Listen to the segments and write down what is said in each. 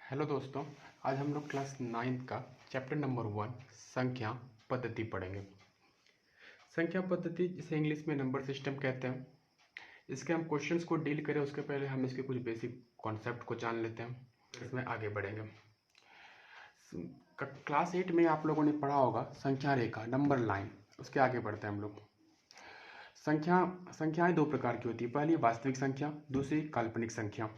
Hello दोस्तों, आज हम लोग क्लास 9 का चैप्टर नंबर 1 संख्या पद्धति पढ़ेंगे। संख्या पद्धति जिसे इंग्लिश में नंबर सिस्टम कहते हैं। इसके हम क्वेश्चंस को डील करें उसके पहले हम इसके कुछ बेसिक कॉन्सेप्ट को जान लेते हैं, फिर इसमें आगे बढ़ेंगे। क्लास 8 में आप लोगों ने पढ़ा होगा संख्या रेखा, नंबर लाइन। उसके आगे बढ़ते हैं हम लोग। संख्याएं दो प्रकार की होती है, पहली वास्तविक संख्या, दूसरी काल्पनिक संख्या।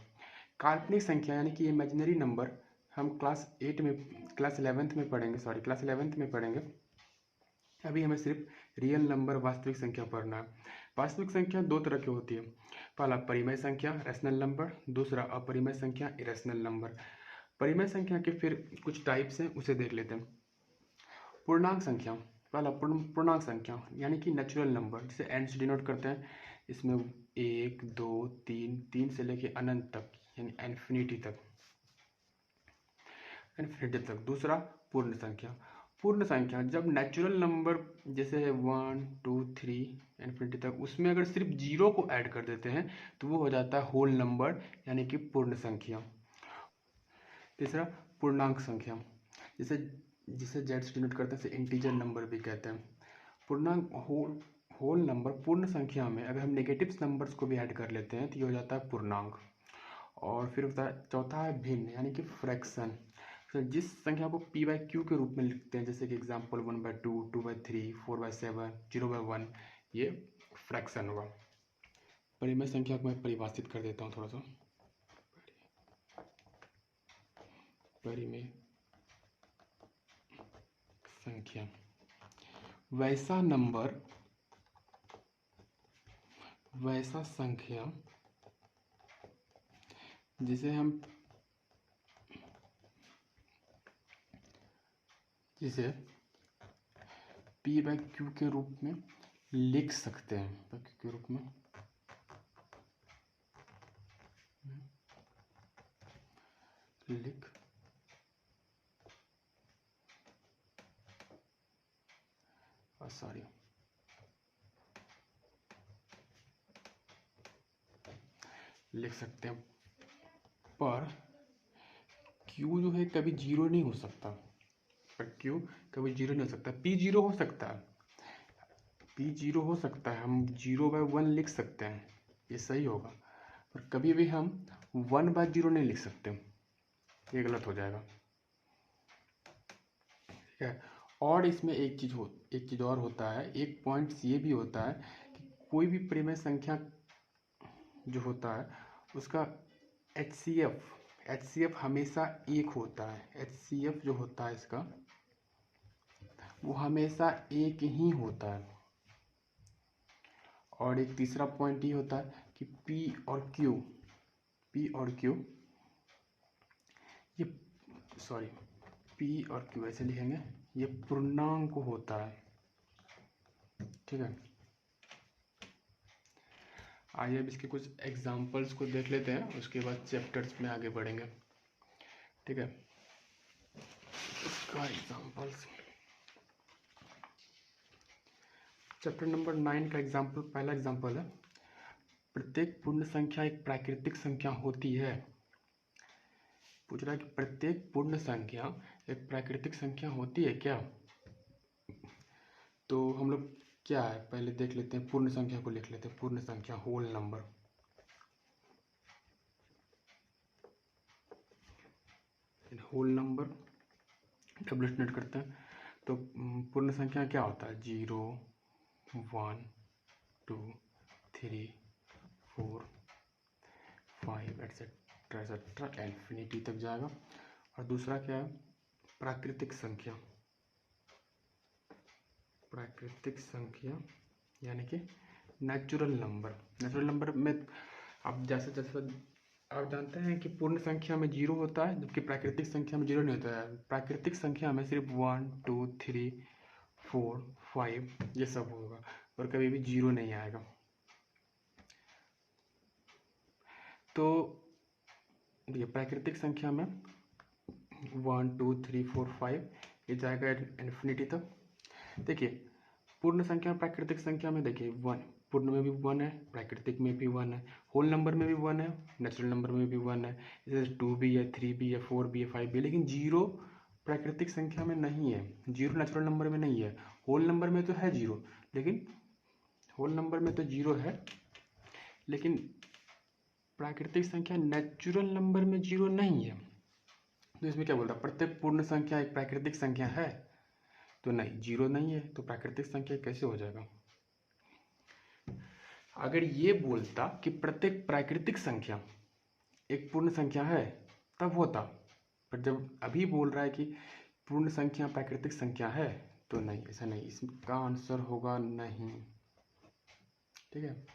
काल्पनिक संख्या यानी कि इमेजिनरी नंबर हम क्लास 11th में पढ़ेंगे। अभी हमें सिर्फ रियल नंबर वास्तविक संख्या पढ़ना है। वास्तविक संख्या दो तरह की होती है, पहला परिमेय संख्या रैशनल नंबर, दूसरा अपरिमेय संख्या इरेशनल नंबर। परिमेय संख्या के फिर कुछ टाइप्स हैं, उसे देख लेते हैं। पूर्णांक संख्या, पहला पूर्णांक संख्या यानी कि नेचुरल नंबर, जिसे एन से डिनोट करते हैं। इसमें 1 2 3 से लेके अनंत तक यानी इन्फिनिटी तक। दूसरा पूर्ण संख्या। पूर्ण संख्या जब नेचुरल नंबर जैसे 1 2 3 इन्फिनिटी तक, उसमें अगर सिर्फ जीरो को ऐड कर देते हैं तो वो हो जाता है होल नंबर यानी कि पूर्ण संख्या। तीसरा पूर्णांक संख्या, जिसे जेड से डिनोट करते हैं, इसे इंटीजर नंबर भी कहते हैं। पूर्णांक होल नंबर पूर्ण संख्या में अगर हम नेगेटिव नंबर्स को भी ऐड कर लेते हैं तो ये हो जाता है पूर्णांक। और फिर होता है चौथा है भिन्न यानी कि फ्रैक्शन। तो जिस संख्या को p/q के रूप में लिखते हैं, जैसे कि एग्जाम्पल 1/2 2/3 4/7 0/1, ये फ्रैक्शन होगा। परिमेय संख्या को मैं परिभाषित कर देता हूँ थोड़ा सा। परिमेय संख्या वैसा नंबर, वैसा संख्या जिसे p/q के रूप में लिख सकते हैं। p/q के रूप में लिख सकते हैं, पर q जो है कभी जीरो नहीं हो सकता। पर q कभी जीरो नहीं हो सकता। p जीरो हो सकता है, p जीरो हो सकता है, हम 0/1 लिख सकते हैं, ये सही होगा। पर कभी भी हम 1/0 नहीं लिख सकते, ये गलत हो जाएगा। ठीक है। और इसमें एक चीज़ और होता है, एक पॉइंट ये भी होता है कि कोई भी परिमेय संख्या जो होता है उसका HCF हमेशा एक होता है। HCF जो होता है इसका, वो हमेशा एक ही होता है। और एक तीसरा पॉइंट ये होता है कि P और Q ऐसे लिखेंगे, ये पूर्णांक होता है। ठीक है। आइए अब इसके कुछ एग्जाम्पल्स को देख लेते हैं, उसके बाद चैप्टर्स में आगे बढ़ेंगे। ठीक है। इसका एग्जाम्पल्स, चैप्टर नंबर 9 का एग्जाम्पल, पहला एग्जाम्पल है, प्रत्येक पूर्ण संख्या एक प्राकृतिक संख्या होती है। पूछ रहा है कि प्रत्येक पूर्ण संख्या एक प्राकृतिक संख्या होती है क्या। तो हम लोग क्या है पहले देख लेते हैं, पूर्ण संख्या को लिख लेते हैं। पूर्ण संख्या होल नंबर, डब्ल्यू नोट करते हैं। तो पूर्ण संख्या क्या होता है, 0 1 2 3 4 5 एटसेट्रा इन्फिनिटी तक जाएगा। और दूसरा क्या है, प्राकृतिक संख्या यानी कि नेचुरल नंबर में आप जैसे आप जानते हैं कि पूर्ण संख्या में 0 होता है, जबकि प्राकृतिक संख्या में 0 नहीं होता है। प्राकृतिक संख्या में सिर्फ 1 2 3 4 5 ये सब होगा, और कभी भी 0 नहीं आएगा। तो ये प्राकृतिक संख्या में 1 2 3 4 5 ये जाएगा इन्फिनिटी तक। देखिए पूर्ण संख्या प्राकृतिक संख्या में देखिए 1 पूर्ण में भी 1 है, प्राकृतिक में भी 1 है, होल नंबर में भी 1 है, नेचुरल नंबर में भी 1 है, जैसे 2 भी है, 3 भी है, 4 भी है, 5 भी है, लेकिन 0 प्राकृतिक संख्या में नहीं है, 0 नेचुरल नंबर में नहीं है। होल नंबर में तो है 0, लेकिन होल नंबर में तो 0 है, लेकिन प्राकृतिक संख्या नेचुरल नंबर में 0 नहीं है। तो इसमें क्या बोल रहा है, प्रत्येक पूर्ण संख्या एक प्राकृतिक संख्या है? तो नहीं, 0 नहीं है, तो प्राकृतिक संख्या कैसे हो जाएगा? अगर ये बोलता कि प्रत्येक प्राकृतिक संख्या एक पूर्ण संख्या है तब होता, पर जब अभी बोल रहा है कि पूर्ण संख्या प्राकृतिक संख्या है, तो नहीं, ऐसा नहीं, इसका आंसर होगा नहीं। ठीक है,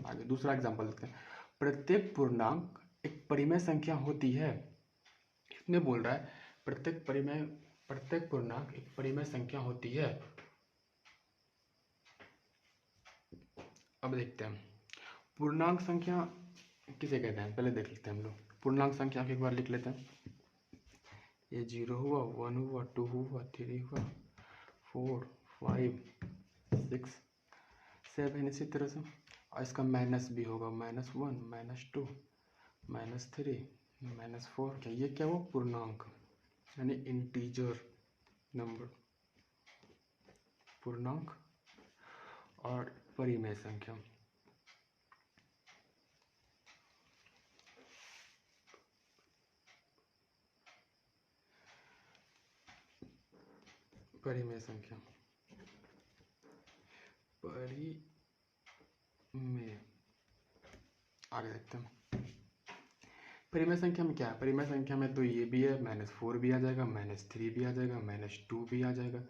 आगे दूसरा एग्जांपल देखते हैं। प्रत्येक पूर्णांक एक परिमेय संख्या होती है। इसमें बोल रहा है प्रत्येक पूर्णांक एक परिमेय संख्या होती है। अब देखते हैं पूर्णांक संख्या किसे कहते हैं, पहले देख लेते हैं हम लोग। पूर्णांक संख्या एक बार लिख लेते हैं। ये 0 हुआ, 1 हुआ, 2 हुआ, 3 हुआ, 4, 5, 6, 7, इसी तरह से। और इसका माइनस भी होगा, -1, -2, -3, -4। क्या ये क्या हुआ, पूर्णांक यानी इंटीजर नंबर, पूर्णांक। और परिमेय संख्या, परिमेय संख्या, परिमेय। आगे देखते हैं परिमेय संख्या में क्या है। परिमेय संख्या में तो ये भी है, -4 भी आ जाएगा, -3 भी आ जाएगा, -2 भी आ जाएगा,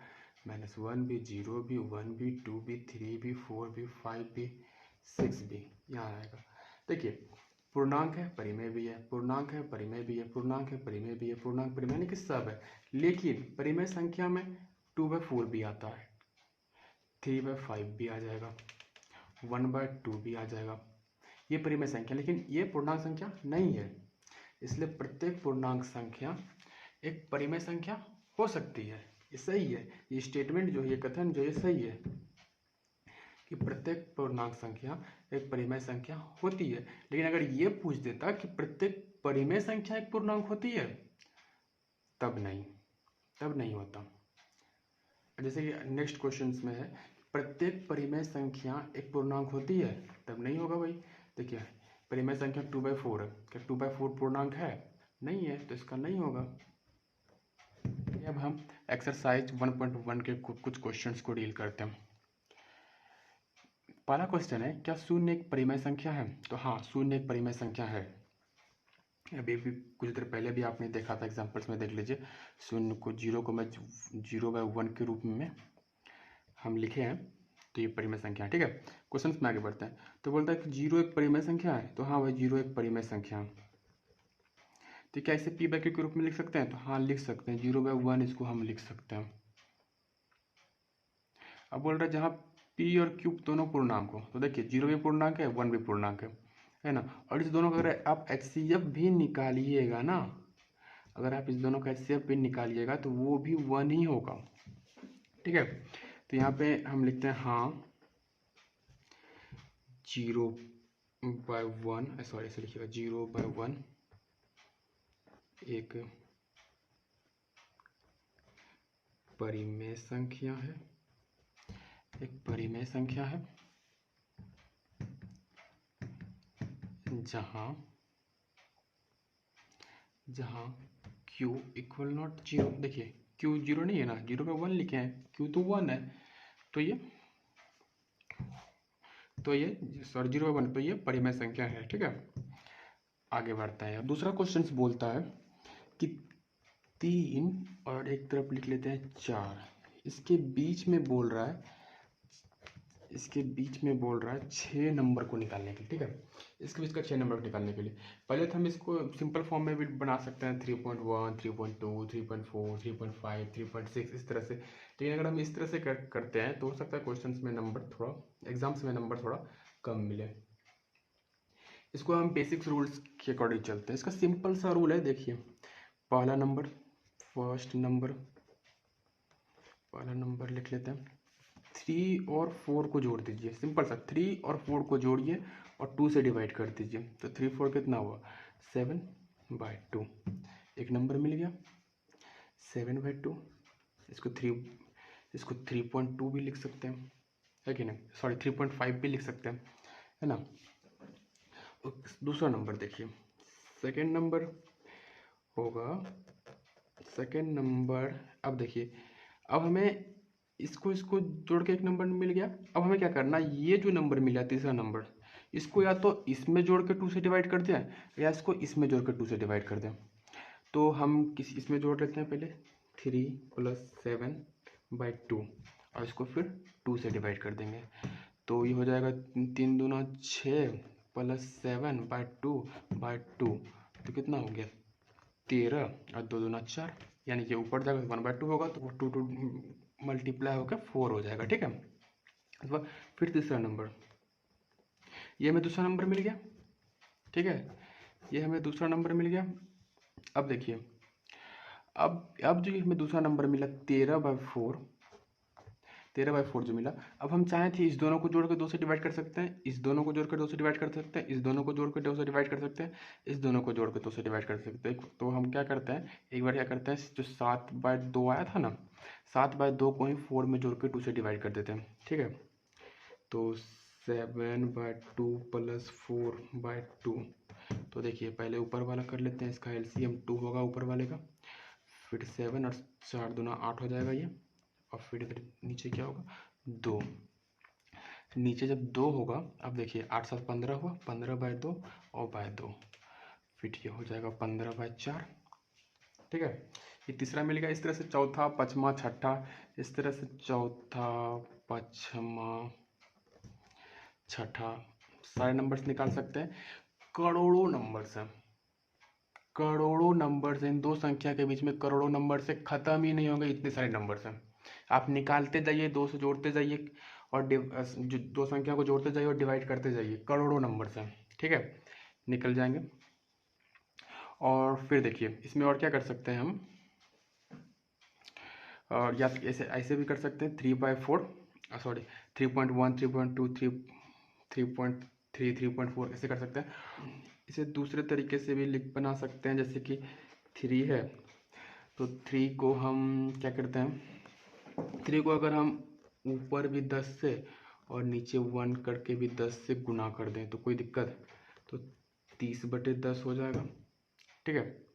-1 भी, 0 भी, 1 भी, 2 भी, 3 भी, 4 भी, 5 भी, 6 भी यहाँ आएगा। देखिए पूर्णांक है, परिमेय भी है, पूर्णांक है, परिमेय भी है, पूर्णांक है, परिमेय भी है, पूर्णांक परिमेय यानी कि सब है। लेकिन परिमेय संख्या में 2/4 भी आता है, 3/5 भी आ जाएगा, 1/2 भी आ जाएगा, ये परिमेय संख्या। लेकिन ये पूर्णांक संख्या नहीं है, इसलिए प्रत्येक पूर्णांक संख्या एक परिमेय संख्या हो सकती है। ये सही है, ये स्टेटमेंट जो है, ये कथन जो है सही है कि प्रत्येक पूर्णांक संख्या एक परिमेय संख्या होती है। लेकिन अगर ये पूछ देता कि प्रत्येक परिमेय संख्या एक पूर्णांक होती है, तब नहीं होता। जैसे कि नेक्स्ट क्वेश्चन में है, प्रत्येक परिमेय संख्या एक पूर्णांक होती है, तब नहीं होगा भाई। देखिए परिमेय संख्या 2/4 है, क्या 2/4 पूर्णांक है? नहीं है, तो इसका नहीं होगा। अब हम एक्सरसाइज 1.1 के कुछ क्वेश्चंस को डील करते हैं। पहला क्वेश्चन है, क्या शून्य एक परिमेय संख्या है? तो हाँ, शून्य एक परिमेय संख्या है। अभी भी कुछ देर पहले भी आपने देखा था, एग्जाम्पल्स में देख लीजिए। शून्य को, 0 को मैं 0/1 के रूप में हम लिखे हैं, तो ये परिमेय संख्या है। ठीक है, क्वेश्चन में आगे बढ़ते हैं। तो बोलता है कि 0 एक परिमेय संख्या है। तो हाँ भाई, 0 एक परिमेय संख्या है। तो क्या इसे p/q के रूप में लिख सकते हैं? तो हाँ लिख सकते हैं, 0/1 इसको हम लिख सकते हैं। अब बोल रहा है जहाँ p और q दोनों पूर्णांक हो, तो देखिए 0 भी पूर्णांक है, 1 भी पूर्णांक है ना। और इस दोनों का अगर आप HCF भी निकालिएगा ना, अगर आप इस दोनों का HCF भी निकालिएगा तो वो भी 1 ही होगा। ठीक है, तो यहाँ पे हम लिखते हैं हाँ 0/1, सॉरी ऐसे लिखिएगा, 0/1 एक परिमेय संख्या है, एक परिमेय संख्या है जहाँ q इक्वल नॉट 0। देखिए q 0 नहीं है ना, 0/1 लिखे हैं, q तो 1 है, तो ये सॉरी 0/1, तो ये परिमेय संख्या है। ठीक है, आगे बढ़ता है। दूसरा क्वेश्चन बोलता है कि 3 और एक तरफ लिख लेते हैं 4, इसके बीच में बोल रहा है 6 नंबर को निकालने के लिए। ठीक है, इसके बीच का 6 नंबर को निकालने के लिए पहले तो हम इसको सिंपल फॉर्म में भी बना सकते हैं, 3.1, 3.2, 3.4, 3.5, 3.6, इस तरह से। लेकिन अगर हम इस तरह से करते हैं तो हो सकता है क्वेश्चंस में नंबर थोड़ा, एग्जाम्स में नंबर थोड़ा कम मिले। इसको हम बेसिक्स रूल्स के अकॉर्डिंग चलते हैं। इसका सिंपल सा रूल है, देखिए पहला नंबर लिख लेते हैं 3 और 4 को जोड़ दीजिए, सिंपल सा 3 और 4 को जोड़िए और 2 से डिवाइड कर दीजिए, तो 3 4 कितना हुआ 7/2। एक नंबर मिल गया 7/2। इसको 3.2 भी लिख सकते हैं, है कि नहीं, सॉरी 3.5 भी लिख सकते हैं, है ना। दूसरा नंबर देखिए, सेकेंड नंबर होगा, सेकेंड नंबर, अब देखिए, अब हमें इसको जोड़ के एक नंबर मिल गया। अब हमें क्या करना, ये जो नंबर मिला तीसरा नंबर, इसको या तो इसमें जोड़ के 2 से डिवाइड कर दें या इसको इसमें जोड़ के 2 से डिवाइड कर दें। तो हम इसमें जोड़ लेते हैं पहले 3 + 7/2 और इसको फिर 2 से डिवाइड कर देंगे, तो ये हो जाएगा 3 दूना 6 + 7/2/2, तो कितना हो गया 13 और 2 दूना 4, यानी कि ऊपर जाएगा 1/2 होगा, तो वो 2 मल्टीप्लाई होकर 4 हो जाएगा, ठीक है। अथवा फिर तीसरा नंबर, ये हमें दूसरा नंबर मिल गया, ठीक है, ये हमें दूसरा नंबर मिल गया। अब देखिए, अब जो हमें दूसरा नंबर मिला 13/4 जो मिला, अब हम चाहें थे इस दोनों को जोड़ के 2 से डिवाइड कर सकते हैं, इस दोनों को जोड़ के 2 से डिवाइड कर सकते हैं, इस दोनों को जोड़ के 2 से डिवाइड कर सकते हैं, इस दोनों को जोड़ के 2 से डिवाइड कर सकते हैं। तो हम क्या करते हैं, एक बार क्या करते हैं, जो 7/2 आया था ना, 7/2 को ही 4 में जोड़ के 2 से डिवाइड कर देते हैं, ठीक है। तो 7/2 + 4/2, तो देखिए पहले ऊपर वाला कर लेते हैं, इसका एलसीएम 2 होगा ऊपर वाले का, फिर 7 और 4 दूना 8 हो जाएगा ये, और फिर इधर नीचे क्या होगा 2, नीचे जब 2 होगा, अब देखिए 8 7 15 हुआ, 15/2 और 2, फिर ये हो जाएगा 15/4, ठीक है। ये तीसरा मिल गया। इस तरह से चौथा, पाँचवा, छठा, इस तरह से चौथा, पाँचवा, छठा, सारे नंबर्स निकाल सकते हैं। करोड़ों नंबर्स हैं, करोड़ों नंबर्स हैं, इन दो संख्या के बीच में करोड़ों नंबर से ख़त्म ही नहीं होंगे, इतने सारे नंबर्स हैं। आप निकालते जाइए, 2 से जोड़ते जाइए और जो दो संख्या को जोड़ते जाइए और डिवाइड करते जाइए, करोड़ों नंबर्स हैं, ठीक है, निकल जाएंगे। और फिर देखिए इसमें और क्या कर सकते हैं हम, और या ऐसे ऐसे भी कर सकते हैं 3/4, सॉरी 3.1, 3.2, 3.3, 3.4 ऐसे कर सकते हैं। इसे दूसरे तरीके से भी बना सकते हैं, जैसे कि 3 है, तो 3 को हम क्या करते हैं, 3 को अगर हम ऊपर भी 10 से और नीचे 1 करके भी 10 से गुना कर दें तो कोई दिक्कत, तो 30/10 हो जाएगा, ठीक है।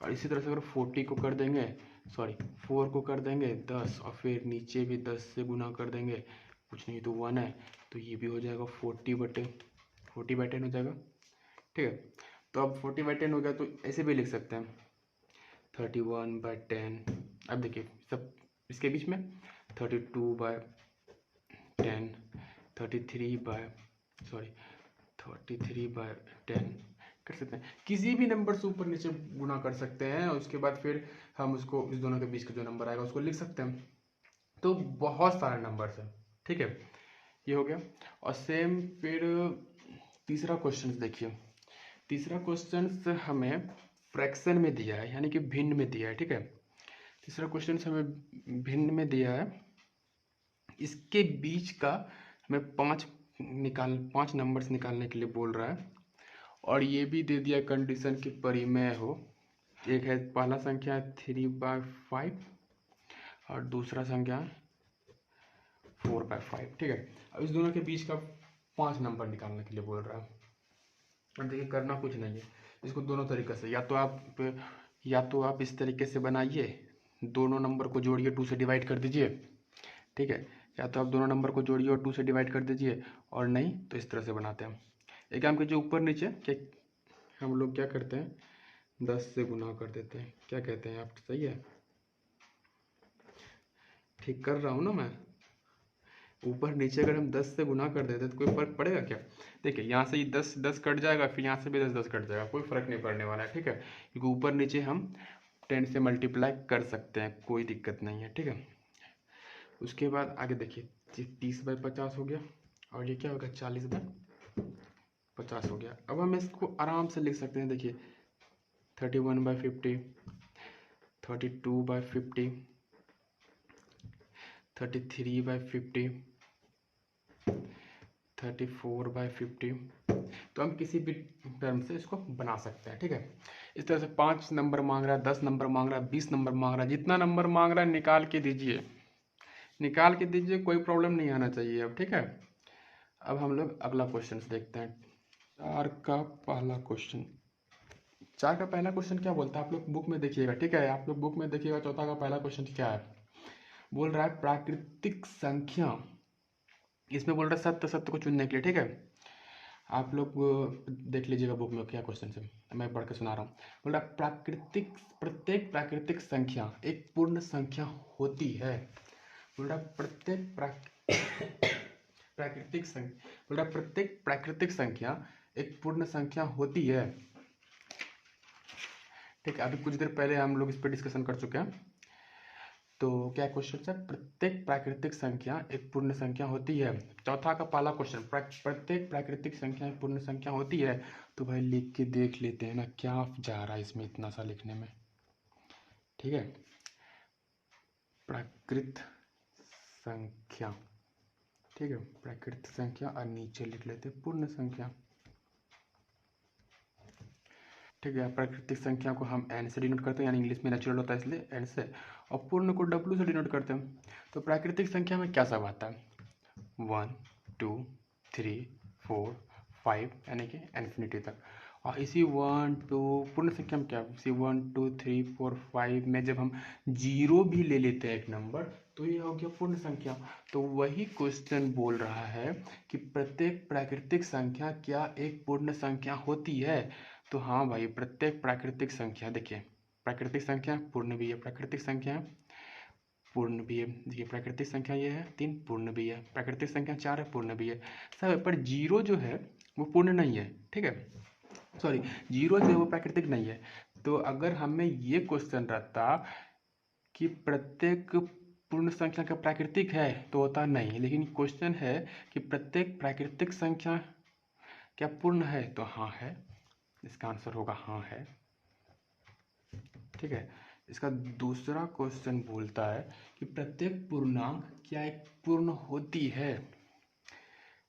और इसी तरह से अगर 40 को कर देंगे, सॉरी 4 को कर देंगे 10 और फिर नीचे भी 10 से गुना कर देंगे, कुछ नहीं तो 1 है, तो ये भी हो जाएगा 40/10 हो जाएगा, ठीक है। तो अब 40/10 हो गया, तो ऐसे भी लिख सकते हैं 31/10। अब देखिए सब इसके बीच में 32/10, 33/10 कर सकते हैं, किसी भी नंबर से ऊपर नीचे गुना कर सकते हैं, और उसके बाद फिर हम उसको इस दोनों के बीच का जो नंबर आएगा उसको लिख सकते हैं। तो बहुत सारे नंबर्स हैं, ठीक है, ये हो गया। और सेम फिर तीसरा क्वेश्चन देखिए, तीसरा क्वेश्चन हमें फ्रैक्शन में दिया है, यानी कि भिन्न में दिया है, ठीक है। तीसरा क्वेश्चन हमें भिन्न में दिया है, इसके बीच का हमें 5 नंबर्स निकालने के लिए बोल रहा है, और ये भी दे दिया कंडीशन की परिमेय हो। एक है पहला संख्या है 3/5 और दूसरा संख्या 4/5, ठीक है। अब इस दोनों के बीच का 5 नंबर निकालने के लिए बोल रहा है। अब देखिए करना कुछ नहीं है, इसको दोनों तरीके से, या तो आप इस तरीके से बनाइए, दोनों नंबर को जोड़िए 2 से डिवाइड कर दीजिए, ठीक है, या तो आप दोनों नंबर को जोड़िए और 2 से डिवाइड कर दीजिए, और नहीं तो इस तरह से बनाते हैं। एक काम कीजिए, ऊपर नीचे क्या हम लोग क्या करते हैं 10 से गुना कर देते हैं, क्या कहते हैं आप, सही है, ठीक कर रहा हूँ ना मैं। ऊपर नीचे अगर हम 10 से गुना कर देते तो कोई फर्क पड़ेगा क्या, देखिए यहाँ से 10 कट जाएगा, फिर यहाँ से भी 10 कट जाएगा, कोई फर्क नहीं पड़ने वाला है, ठीक है, क्योंकि ऊपर नीचे हम 10 से मल्टीप्लाई कर सकते हैं, कोई दिक्कत नहीं है, ठीक है। उसके बाद आगे देखिए 30/50 हो गया, और ये क्या होगा 40/50 हो गया। अब हम इसको आराम से लिख सकते हैं, देखिए 31/50, 32/50, 33/50, 34/50। तो हम किसी भी टर्म से इसको बना सकते हैं, ठीक है। इस तरह से 5 नंबर मांग रहा है, 10 नंबर मांग रहा है, 20 नंबर मांग रहा है, जितना नंबर मांग रहा है निकाल के दीजिए, निकाल के दीजिए, कोई प्रॉब्लम नहीं आना चाहिए अब, ठीक है। अब हम लोग अगला क्वेश्चन देखते हैं। 4 का पहला क्वेश्चन, 4 का पहला क्वेश्चन क्या बोलता है, आप लोग बुक में देखिएगा, ठीक है। आप लोग बुक में देखिएगा, चौथा का पहला क्वेश्चन क्या है। बोल रहा है प्राकृतिक संख्या, इसमें बोल रहा है सत्य सत्य को चुनने के लिए, ठीक है। आप लोग देख लीजिएगा बुक में क्या क्वेश्चन है, मैं पढ़ के सुना रहा हूँ। बोल रहा प्रत्येक प्राकृतिक संख्या एक पूर्ण संख्या होती है। बोल रहा प्राकृतिक संख्या, बोल रहा प्रत्येक प्राकृतिक संख्या एक पूर्ण संख्या होती है, ठीक है। अभी कुछ देर पहले हम लोग इस पर डिस्कशन कर चुके हैं। तो क्या क्वेश्चन है, प्रत्येक प्राकृतिक संख्या एक पूर्ण संख्या होती है। चौथा का पहला क्वेश्चन, प्रत्येक प्राकृतिक संख्या एक पूर्ण संख्या होती है। तो भाई लिख के देख लेते हैं ना, क्या जा रहा है इसमें इतना सा लिखने में, ठीक है। प्राकृत संख्या, ठीक है, प्राकृत संख्या, और नीचे लिख लेते हैं पूर्ण संख्या, ठीक है। प्राकृतिक संख्या को हम एन से डिनोट करते हैं, यानी इंग्लिश में नेचुरल होता है इसलिए एन से, और पूर्ण को डब्ल्यू से डिनोट करते हैं। तो प्राकृतिक संख्या में क्या सब आता है, 1 2 3 4 5, यानी कि इन्फिनिटी तक। और इसी 1 2 पूर्ण संख्या में क्या, इसी 1 2 3 4 5 में जब हम जीरो भी ले लेते हैं एक नंबर, तो ये हो गया पूर्ण संख्या। तो वही क्वेश्चन बोल रहा है कि प्रत्येक प्राकृतिक संख्या क्या एक पूर्ण संख्या होती है। तो हाँ भाई, प्रत्येक प्राकृतिक संख्या, देखिए प्राकृतिक संख्या पूर्ण भी है, प्राकृतिक संख्या पूर्ण भी है, देखिए प्राकृतिक संख्या ये है 3, पूर्ण भी है, प्राकृतिक संख्या 4 है, पूर्ण भी है सब है, पर जीरो जो है वो पूर्ण नहीं है, ठीक है। सॉरी, जीरो जो है वो प्राकृतिक नहीं है। तो अगर हमें ये क्वेश्चन रहता कि प्रत्येक पूर्ण संख्या का प्राकृतिक है, तो होता नहीं, लेकिन क्वेश्चन है कि प्रत्येक प्राकृतिक संख्या क्या पूर्ण है, तो हाँ है, इसका आंसर होगा हाँ है, ठीक है। इसका दूसरा क्वेश्चन बोलता है कि प्रत्येक पूर्णांक क्या एक पूर्ण होती है।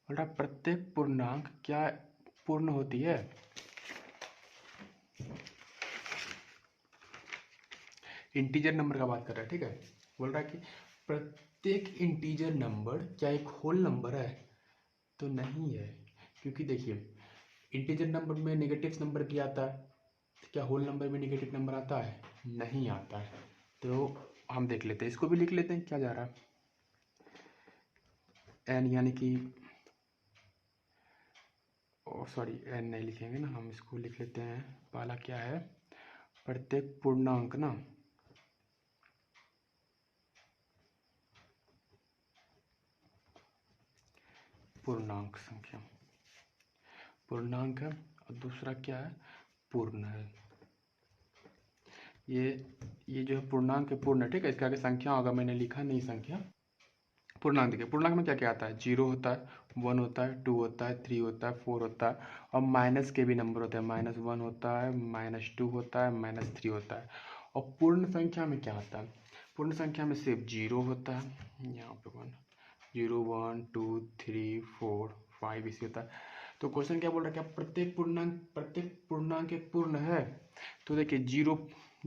बोला प्रत्येक पूर्णांक क्या पूर्ण होती है। इंटीजर नंबर का बात कर रहा है, ठीक है। बोल रहा है कि प्रत्येक इंटीजर नंबर क्या एक होल नंबर है, तो नहीं है, क्योंकि देखिए इंटीजर नंबर में नेगेटिव नंबर क्या आता है, क्या होल नंबर में नेगेटिव नंबर आता है, नहीं आता है। तो हम देख लेते हैं, इसको भी लिख लेते हैं, क्या जा रहा है, एन यानी कि सॉरी एन नहीं लिखेंगे ना, हम इसको लिख लेते हैं, पहला क्या है, प्रत्येक पूर्णांक ना, पूर्णांक संख्या, पूर्णांक है, और दूसरा क्या है, पूर्ण है। ये जो है पूर्णांक है, पूर्ण है, ठीक है। इसके आगे संख्या होगा, मैंने लिखा नहीं संख्या। पूर्णांक देखिए, पूर्णांक में क्या क्या आता है, 0 होता है, 1 होता है, 2 होता है, 3 होता है, 4 होता है, और माइनस के भी नंबर होते हैं, -1 होता है, -2 होता है, -3 होता है। और पूर्ण संख्या में क्या आता है, पूर्ण संख्या में सिर्फ 0 होता है, यहाँ पे 0 1 2 3 4 5 इसी होता है। तो क्वेश्चन क्या बोल रहा है, क्या प्रत्येक पूर्णांक एक पूर्ण है। तो देखिए जीरो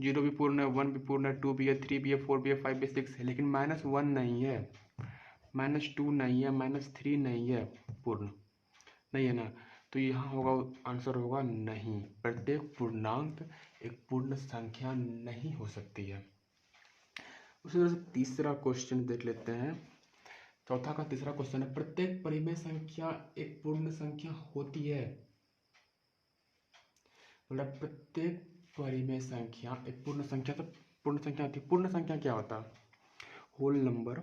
जीरो भी पूर्ण है, 1 भी पूर्ण है, 2 भी है, 3 भी है, 4 भी है, 5 भी 6 है, लेकिन -1 नहीं है, -2 नहीं है, -3 नहीं है, पूर्ण नहीं है ना। तो यहाँ होगा आंसर होगा नहीं, प्रत्येक पूर्णांक एक पूर्ण संख्या नहीं हो सकती है। उसी तरह से तीसरा क्वेश्चन देख लेते हैं, चौथा का तीसरा क्वेश्चन है, प्रत्येक परिमेय संख्या एक पूर्ण संख्या होती है। मतलब प्रत्येक परिमेय संख्या एक पूर्ण संख्या, तो पूर्ण संख्या होती है। पूर्ण संख्या क्या होता है, होल नंबर।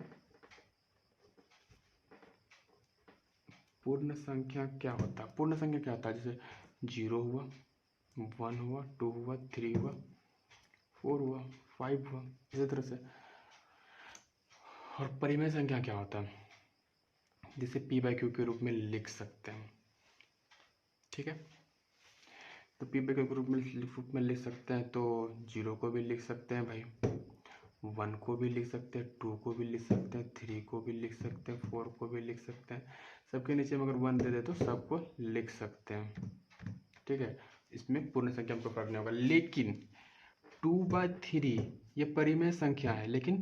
पूर्ण संख्या क्या होता है, पूर्ण संख्या क्या होता है, जैसे 0 हुआ, 1 हुआ, 2 हुआ, 3 हुआ, 4 हुआ, 5 हुआ, इसी तरह से। और परिमेय संख्या क्या होता है, जिसे p/q के रूप में लिख सकते हैं, ठीक है। तो p/q के रूप में लिख सकते हैं, तो 0 को भी लिख सकते हैं भाई, 1 को भी लिख सकते हैं, 2 को भी लिख सकते हैं, 3 को भी लिख सकते हैं, 4 को भी लिख सकते हैं। सबके नीचे में अगर 1 दे दे तो सबको लिख सकते हैं। ठीक है, इसमें पूर्ण संख्या में कोई फर्क नहीं होगा। लेकिन 2/3 ये परिमेय संख्या है लेकिन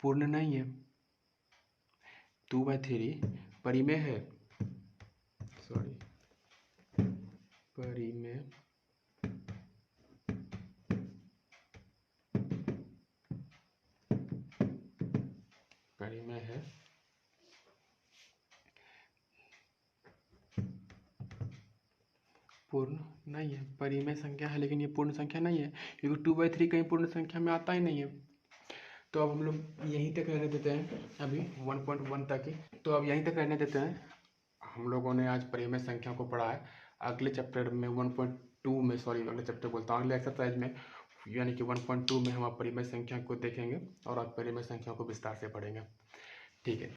पूर्ण नहीं है। 2/3 परिमेय है, सॉरी परिमेय परिमेय है पूर्ण नहीं है। परिमेय संख्या है लेकिन ये पूर्ण संख्या नहीं है, क्योंकि 2/3 कहीं पूर्ण संख्या में आता ही नहीं है। तो अब हम लोग यहीं तक रहने देते हैं, अभी 1.1 तक ही। तो अब यहीं तक रहने देते हैं। हम लोगों ने आज परिमेय संख्या को पढ़ा है। अगले चैप्टर में 1.2 में, सॉरी अगले चैप्टर बोलता हूँ, अगले एक्सरसाइज में यानी कि 1.2 में हम परिमेय संख्या को देखेंगे और आज परिमेय संख्या को विस्तार से पढ़ेंगे। ठीक है।